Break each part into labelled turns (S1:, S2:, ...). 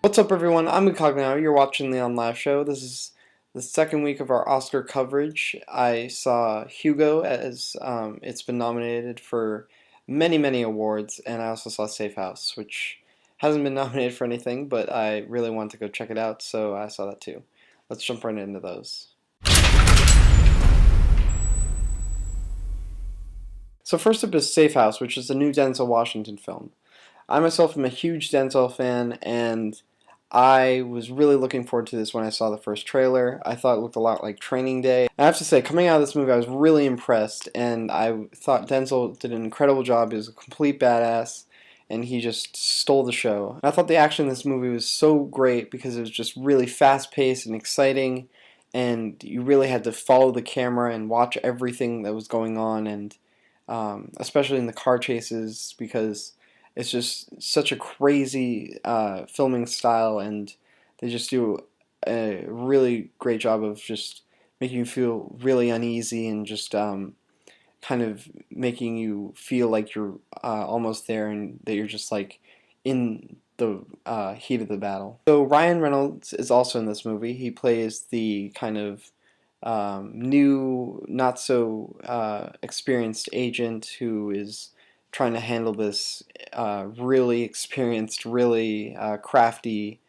S1: What's up, everyone? I'm Incogno. You're watching the On Live Show. This is the second week of our Oscar coverage. I saw Hugo as it's been nominated for many, many awards, and I also saw Safe House, which hasn't been nominated for anything, but I really wanted to go check it out, so I saw that too. Let's jump right into those. So first up is Safe House, which is the new Denzel Washington film. I myself am a huge Denzel fan, and I was really looking forward to this when I saw the first trailer. I thought it looked a lot like Training Day. I have to say, coming out of this movie, I was really impressed, and I thought Denzel did an incredible job. He was a complete badass, and he just stole the show. And I thought the action in this movie was so great because it was just really fast-paced and exciting, and you really had to follow the camera and watch everything that was going on, and especially in the car chases, because it's just such a crazy filming style, and they just do a really great job of just making you feel really uneasy and just kind of making you feel like you're almost there and that you're just like in the heat of the battle. So Ryan Reynolds is also in this movie. He plays the kind of new, not so experienced agent who is trying to handle this really experienced, really crafty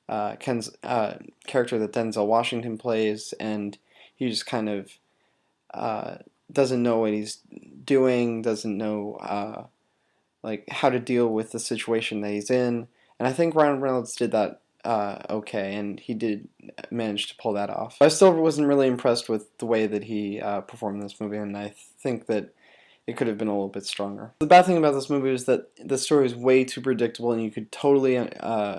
S1: character that Denzel Washington plays, and he just kind of doesn't know what he's doing, doesn't know like how to deal with the situation that he's in, and I think Ryan Reynolds did that okay, and he did manage to pull that off. I still wasn't really impressed with the way that he performed in this movie, and I think that it could have been a little bit stronger. The bad thing about this movie is that the story is way too predictable, and you could totally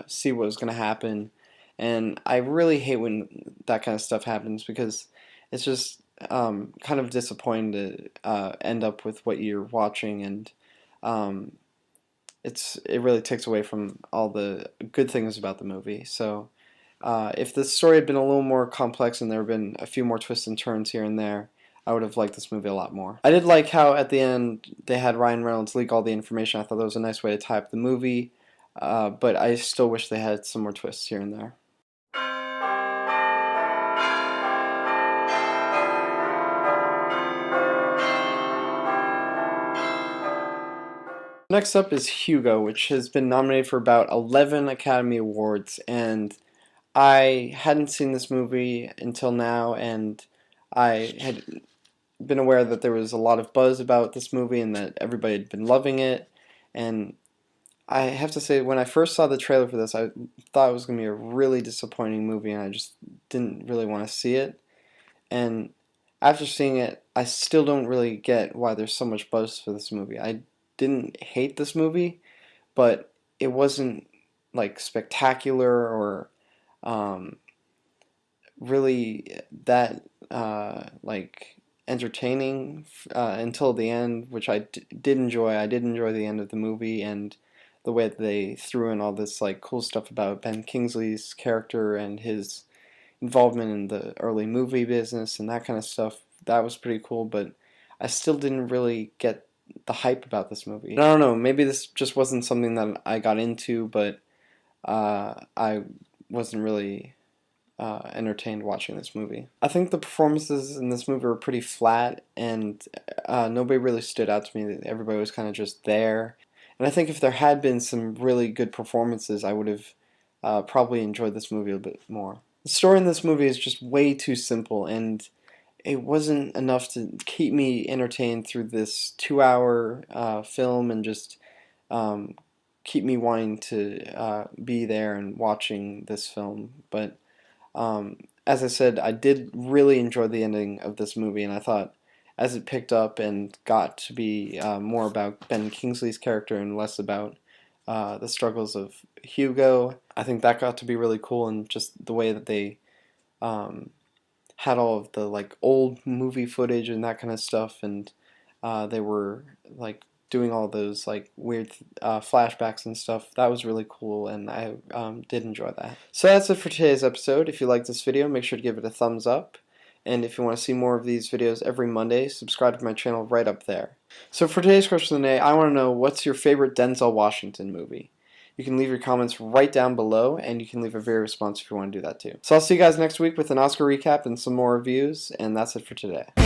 S1: see what was going to happen, and I really hate when that kind of stuff happens because it's just kind of disappointing to end up with what you're watching, and um, it really takes away from all the good things about the movie. So if the story had been a little more complex and there had been a few more twists and turns here and there, I would have liked this movie a lot more. I did like how at the end they had Ryan Reynolds leak all the information. I thought that was a nice way to tie up the movie, but I still wish they had some more twists here and there. Next up is Hugo, which has been nominated for about 11 Academy Awards, and I hadn't seen this movie until now, and I had been aware that there was a lot of buzz about this movie and that everybody had been loving it, and I have to say, when I first saw the trailer for this, I thought it was going to be a really disappointing movie, and I just didn't really want to see it. And after seeing it, I still don't really get why there's so much buzz for this movie. I didn't hate this movie, but it wasn't like spectacular or um, really that like entertaining until the end, which I did enjoy. I did enjoy the end of the movie and the way that they threw in all this like cool stuff about Ben Kingsley's character and his involvement in the early movie business and that kind of stuff. That was pretty cool, but I still didn't really get the hype about this movie. And I don't know, maybe this just wasn't something that I got into, but I wasn't really entertained watching this movie. I think the performances in this movie were pretty flat, and nobody really stood out to me. Everybody was kind of just there. And I think if there had been some really good performances, I would have probably enjoyed this movie a bit more. The story in this movie is just way too simple, and it wasn't enough to keep me entertained through this 2-hour film and just keep me wanting to be there and watching this film. But as I said, I did really enjoy the ending of this movie, and I thought as it picked up and got to be more about Ben Kingsley's character and less about the struggles of Hugo, I think that got to be really cool, and just the way that they had all of the like old movie footage and that kind of stuff, and they were like doing all those like weird flashbacks and stuff. That was really cool, and I did enjoy that. So that's it for today's episode. If you liked this video, make sure to give it a thumbs up. And if you want to see more of these videos every Monday, subscribe to my channel right up there. So for today's question of the day, I want to know, what's your favorite Denzel Washington movie? You can leave your comments right down below, and you can leave a very response if you want to do that too. So I'll see you guys next week with an Oscar recap and some more reviews, and that's it for today.